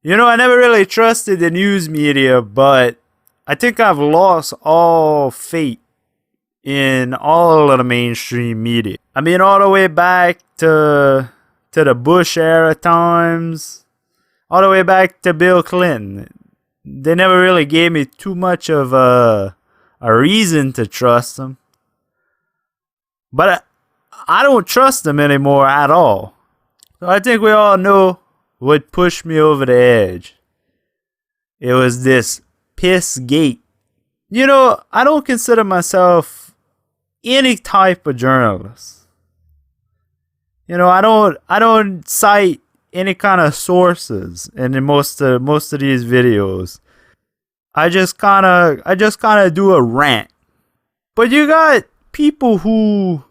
You know, I never really trusted the news media, but I think I've lost all faith in all of the mainstream media. I mean, all the way back to the Bush era times, all the way back to Bill Clinton. They never really gave me too much of a reason to trust them. But I don't trust them anymore at all. So I think we all know what pushed me over the edge. It was this PISSGATE. You know, I don't consider myself any type of journalist. You know, I don't cite any kind of sources in most of these videos. I just kind of do a rant. But you got people who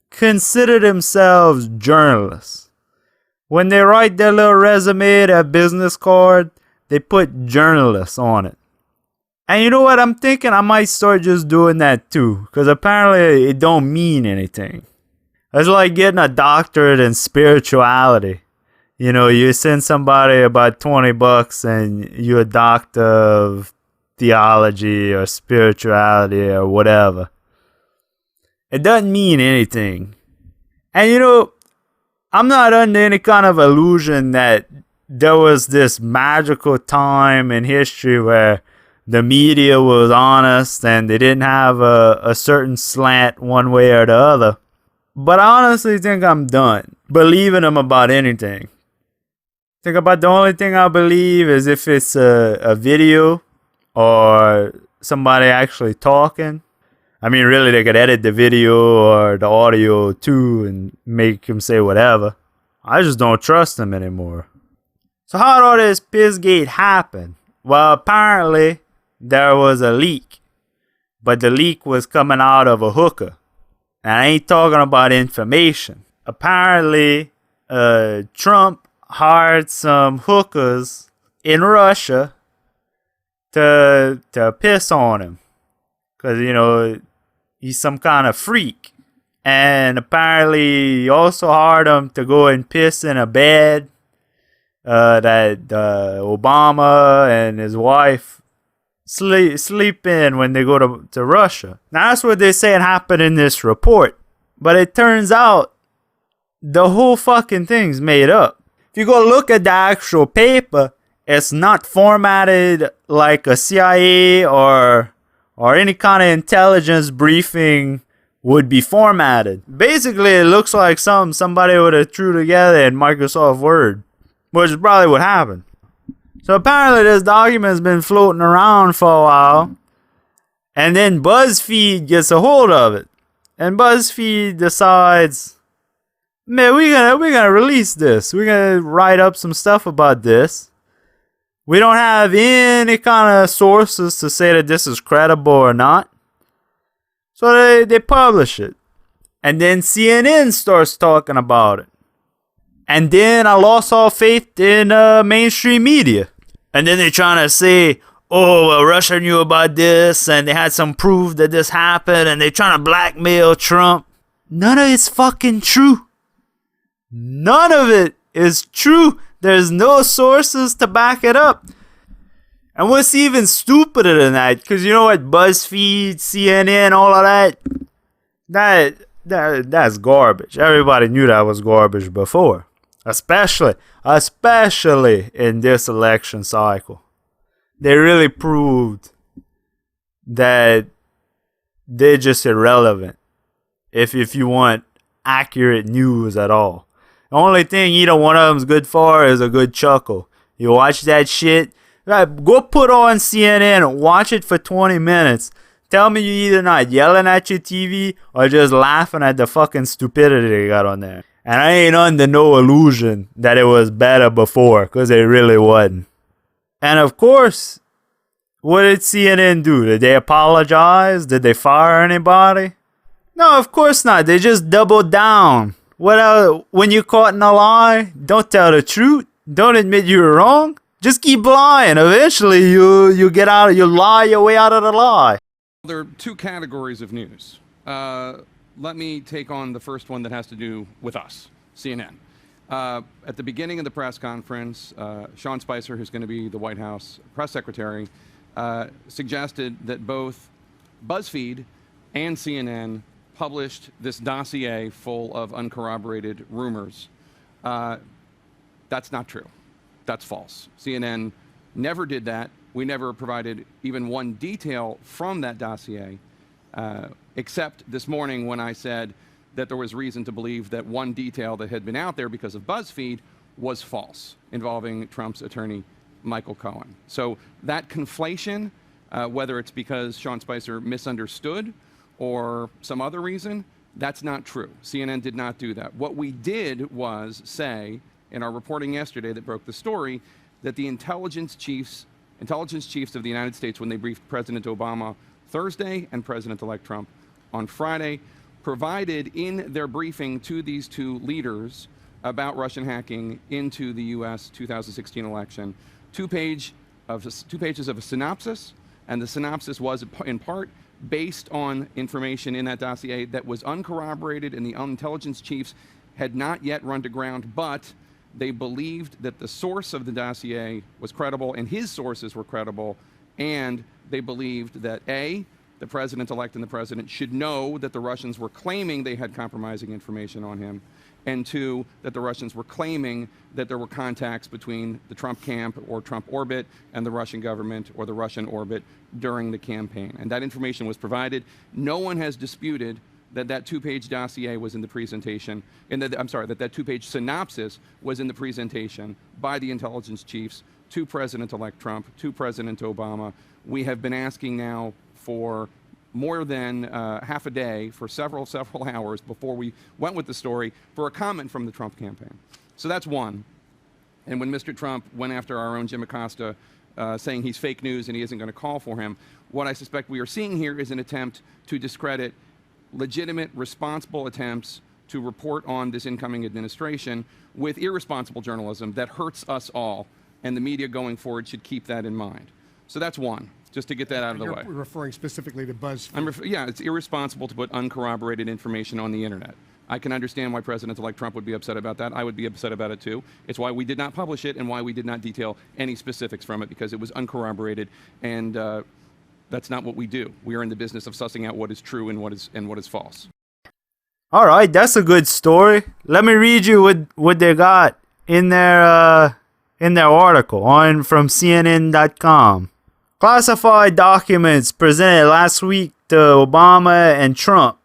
consider themselves journalists. When they write their little resume, their business card, they put journalists on it. And you know what? I'm thinking I might start just doing that too, because apparently it don't mean anything. It's like getting a doctorate in spirituality. You know, you send somebody about $20 and you're a doctor of theology or spirituality or whatever. It doesn't mean anything. And you know, I'm not under any kind of illusion that there was this magical time in history where the media was honest and they didn't have a certain slant one way or the other. But I honestly think I'm done believing them about anything. Think about the only thing I believe is if it's a video or somebody actually talking. I mean, really, they could edit the video or the audio too and make him say whatever. I just don't trust them anymore. So how did all this PISSGATE happen? Well, apparently there was a leak. But the leak was coming out of a hooker. And I ain't talking about information. Apparently, Trump hired some hookers in Russia to piss on him. Because, you know, he's some kind of freak. And apparently he also hired him to go and piss in a bed that Obama and his wife sleep in when they go to Russia. Now that's what they say happened in this report. But it turns out the whole fucking thing's made up. If you go look at the actual paper, it's not formatted like a CIA or any kind of intelligence briefing would be formatted. Basically, it looks like somebody would have threw together in Microsoft Word, which is probably what happened. So apparently this document's been floating around for a while, and then Buzzfeed gets a hold of it, and Buzzfeed decides, man, we're gonna release this. We're gonna write up some stuff about this. We don't have any kind of sources to say that this is credible or not. So they publish it. And then CNN starts talking about it. And then I lost all faith in mainstream media. And then they're trying to say, oh, well, Russia knew about this and they had some proof that this happened and they're trying to blackmail Trump. None of it's fucking true. None of it is true. There's no sources to back it up. And what's even stupider than that, because you know what, BuzzFeed, CNN, all of that's garbage. Everybody knew that was garbage before. Especially in this election cycle. They really proved that they're just irrelevant if you want accurate news at all. The only thing either one of them's good for is a good chuckle. You watch that shit, go put on CNN and watch it for 20 minutes. Tell me you're either not yelling at your TV or just laughing at the fucking stupidity they got on there. And I ain't under no illusion that it was better before, because it really wasn't. And of course, what did CNN do? Did they apologize? Did they fire anybody? No, of course not. They just doubled down. What else? When you're caught in a lie, don't tell the truth. Don't admit you were wrong. Just keep lying. Eventually, you lie your way out of the lie. There are two categories of news. Let me take on the first one that has to do with us, CNN. At the beginning of the press conference, Sean Spicer, who's going to be the White House press secretary, suggested that both Buzzfeed and CNN published this dossier full of uncorroborated rumors. That's not true. That's false. CNN never did that. We never provided even one detail from that dossier, except this morning when I said that there was reason to believe that one detail that had been out there because of Buzzfeed was false, involving Trump's attorney, Michael Cohen. So that conflation, whether it's because Sean Spicer misunderstood or some other reason, that's not true. CNN did not do that. What we did was say in our reporting yesterday that broke the story that the intelligence chiefs of the United States, when they briefed President Obama Thursday and President-elect Trump on Friday, provided in their briefing to these two leaders about Russian hacking into the U.S. 2016 election, two pages of a synopsis, and the synopsis was in part based on information in that dossier that was uncorroborated, and the intelligence chiefs had not yet run to ground, but they believed that the source of the dossier was credible and his sources were credible, and they believed that A, the president-elect and the president should know that the Russians were claiming they had compromising information on him, and two, that the Russians were claiming that there were contacts between the Trump camp or Trump orbit and the Russian government or the Russian orbit during the campaign. And that information was provided. No one has disputed that that two-page dossier was in the presentation, that two-page synopsis was in the presentation by the intelligence chiefs to President-elect Trump, to President Obama. We have been asking now for more than half a day, for several hours before we went with the story, for a comment from the Trump campaign. So that's one. And when Mr. Trump went after our own Jim Acosta, saying he's fake news and he isn't going to call for him, what I suspect we are seeing here is an attempt to discredit legitimate, responsible attempts to report on this incoming administration with irresponsible journalism that hurts us all, and the media going forward should keep that in mind. So that's one, just to get that out of the way. You're referring specifically to Buzzfeed. Yeah, it's irresponsible to put uncorroborated information on the internet. I can understand why President-elect Trump would be upset about that. I would be upset about it too. It's why we did not publish it and why we did not detail any specifics from it, because it was uncorroborated, and that's not what we do. We are in the business of sussing out what is true and what is false. All right, that's a good story. Let me read you what they got in their article from CNN.com. Classified documents presented last week to Obama and Trump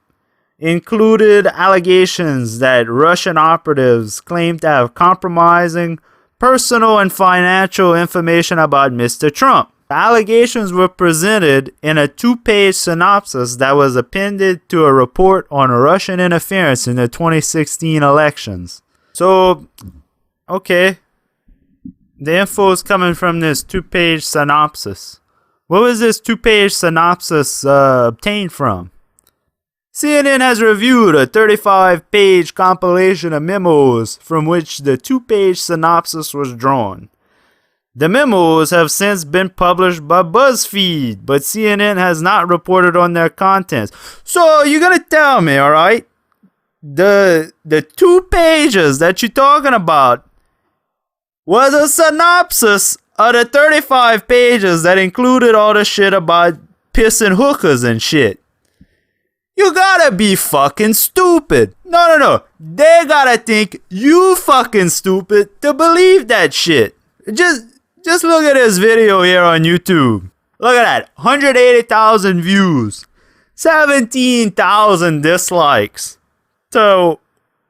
included allegations that Russian operatives claimed to have compromising personal and financial information about Mr. Trump. The allegations were presented in a two-page synopsis that was appended to a report on Russian interference in the 2016 elections. So, okay, the info is coming from this two-page synopsis. What was this two-page synopsis obtained from? CNN has reviewed a 35-page compilation of memos from which the two-page synopsis was drawn. The memos have since been published by Buzzfeed, but CNN has not reported on their contents. So you're gonna tell me, all right, the 2 pages that you're talking about was a synopsis of the 35 pages that included all the shit about pissing hookers and shit. You gotta be fucking stupid. No. They gotta think you fucking stupid to believe that shit. Just look at this video here on YouTube. Look at that. 180,000 views. 17,000 dislikes. So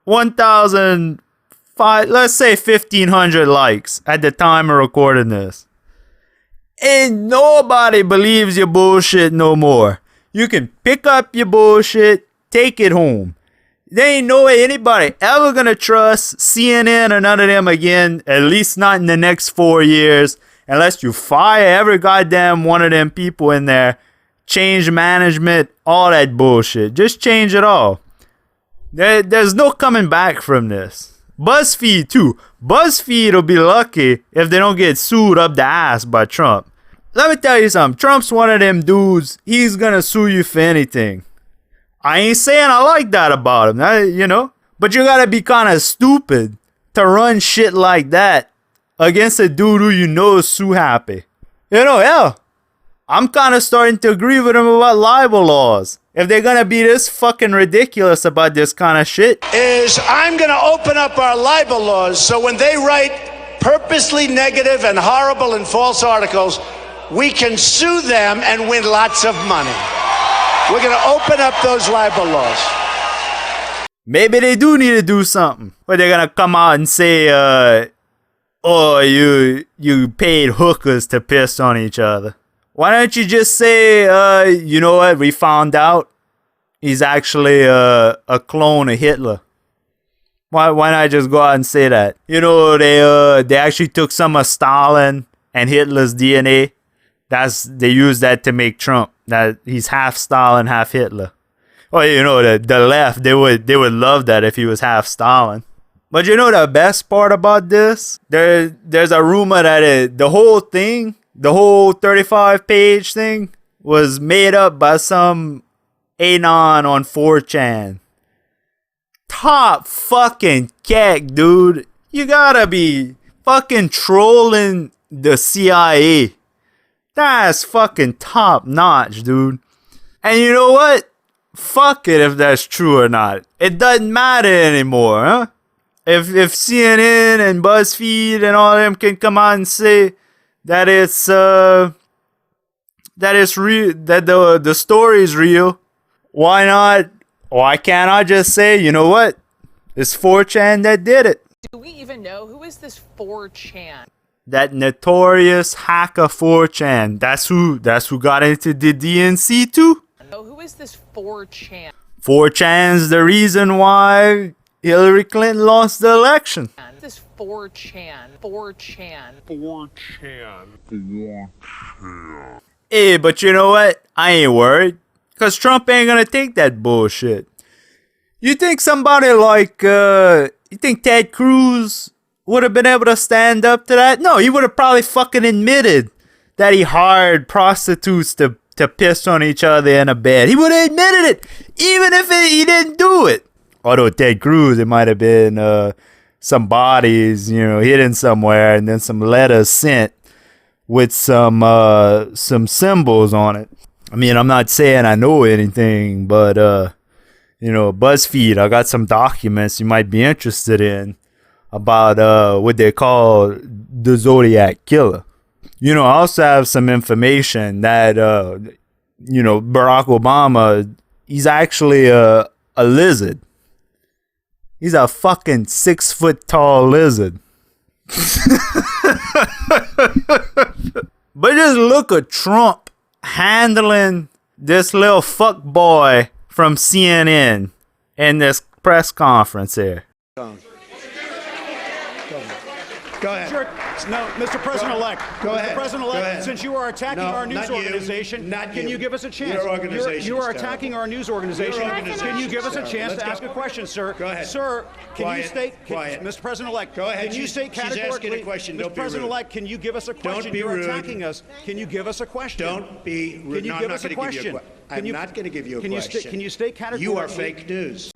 1,005, let's say 1,500 likes at the time of recording this. And nobody believes your bullshit no more. You can pick up your bullshit, take it home. There ain't no way anybody ever gonna trust CNN or none of them again, at least not in the next 4 years, unless you fire every goddamn one of them people in there, change management, all that bullshit. Just change it all. There's no coming back from this. BuzzFeed too. BuzzFeed will be lucky if they don't get sued up the ass by Trump. Let me tell you something. Trump's one of them dudes. He's gonna sue you for anything. I ain't saying I like that about him, but you gotta be kind of stupid to run shit like that against a dude who you know is too happy. You know, hell, I'm kind of starting to agree with him about libel laws. If they're gonna be this fucking ridiculous about this kind of shit, is I'm gonna open up our libel laws so when they write purposely negative and horrible and false articles, we can sue them and win lots of money. We're gonna open up those libel laws. maybe they do need to do something. But they're gonna come out and say, oh, you paid hookers to piss on each other. Why don't you just say, you know what, we found out he's actually a clone of Hitler. Why not just go out and say that? You know, they actually took some of Stalin and Hitler's DNA. They used that to make Trump. That he's half Stalin, half Hitler. Well, you know, the left, they would love that if he was half Stalin. But you know the best part about this? There's a rumor that the whole thing, the whole 35-page thing, was made up by some anon on 4chan. Top fucking keck, dude. You gotta be fucking trolling the CIA. That's fucking top notch, dude. And you know what? Fuck it if that's true or not. It doesn't matter anymore, huh? If CNN and Buzzfeed and all of them can come out and say that it's real, that the story is real, why not? Why can't I just say, you know what? It's 4chan that did it. Do we even know who is this 4chan? That notorious hacker 4chan. That's who got into the DNC too. Oh, who is this 4chan? 4chan's the reason why Hillary Clinton lost the election. This 4chan. Hey, but you know what? I ain't worried. Because Trump ain't gonna take that bullshit. You think somebody like, you think Ted Cruz would have been able to stand up to that? No, he would have probably fucking admitted that he hired prostitutes to piss on each other in a bed. He would have admitted it, even if he didn't do it. Although Ted Cruz, it might have been some bodies, you know, hidden somewhere, and then some letters sent with some symbols on it. I mean, I'm not saying I know anything, but you know, BuzzFeed, I got some documents you might be interested in about what they call the Zodiac Killer. You know, I also have some information that you know, Barack Obama, he's actually a lizard. He's a fucking 6 foot tall lizard. But just look at Trump handling this little fuck boy from CNN in this press conference here. Go ahead. Sure. No, Mr. President-elect. Go ahead. Mr. President-elect, Go ahead. since you are attacking No, our news not you. organization, Not can you. you give us a chance? Your organization You are is attacking terrible. our news organization. Your organization Can you give is us a chance terrible. to Let's ask go. a question, sir? Go ahead. Sir, can Quiet. you state, Quiet. Mr. President-elect, Go ahead. can you state She's asking categorically, a question. Mr. Don't be rude. President-elect, can you give us a question? be You're rude. attacking us. Can you give us a question? Don't be rude. Can you No, give I'm us not a going to give you a question? question. I'm not going to give you a Can question. you state categorically? You are fake news.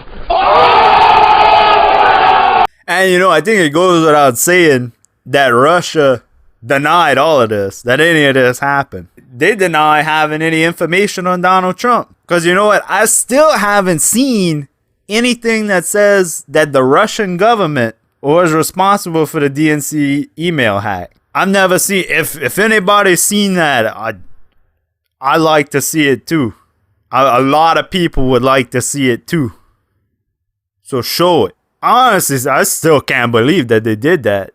And you know, I think it goes without saying that Russia denied all of this, that any of this happened. They deny having any information on Donald Trump. Because you know what? I still haven't seen anything that says that the Russian government was responsible for the DNC email hack. I've never seen, if anybody's seen that, I like to see it too. A lot of people would like to see it too. So show it. Honestly, I still can't believe that they did that.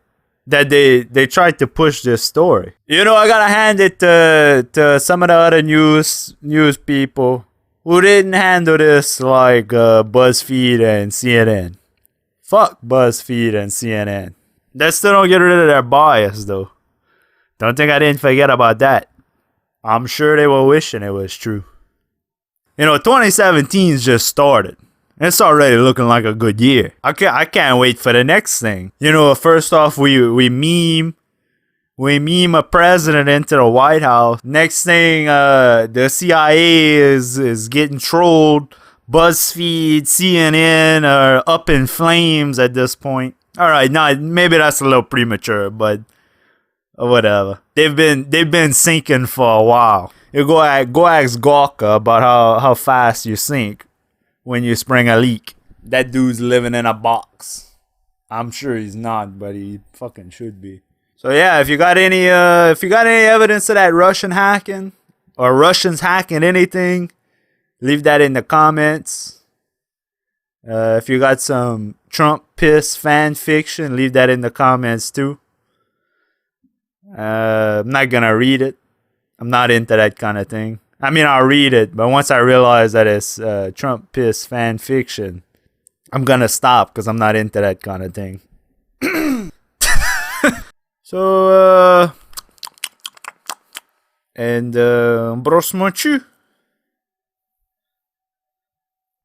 That they tried to push this story. You know, I gotta hand it to some of the other news people who didn't handle this like BuzzFeed and CNN. Fuck BuzzFeed and CNN. They still don't get rid of their bias though. Don't think I didn't forget about that. I'm sure they were wishing it was true. You know, 2017's just started. It's already looking like a good year. I can't wait for the next thing. You know, first off, we meme a president into the White House. Next thing, the CIA is getting trolled. BuzzFeed, CNN are up in flames at this point. All right, nah, maybe that's a little premature, but whatever. They've been sinking for a while. You go ask Gawker about how fast you sink when you spring a leak. That dude's living in a box. I'm sure he's not, but he fucking should be. So yeah, if you got any evidence of that Russian hacking or Russians hacking anything, leave that in the comments. If you got some Trump piss fan fiction, leave that in the comments too. I'm not gonna read it. I'm not into that kind of thing. I mean, I'll read it, but once I realize that it's Trump piss fan fiction, I'm gonna stop because I'm not into that kind of thing. So, brosse mon cul.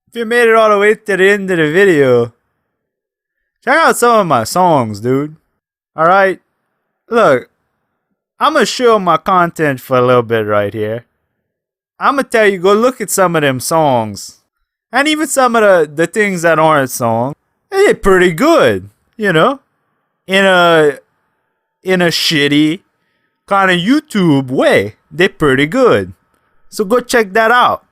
If you made it all the way to the end of the video, check out some of my songs, dude. Alright? Look, I'm gonna show my content for a little bit right here. I'm gonna tell you, go look at some of them songs. And even some of the things that aren't songs. They're pretty good, you know? In a shitty kind of YouTube way. They're pretty good. So go check that out.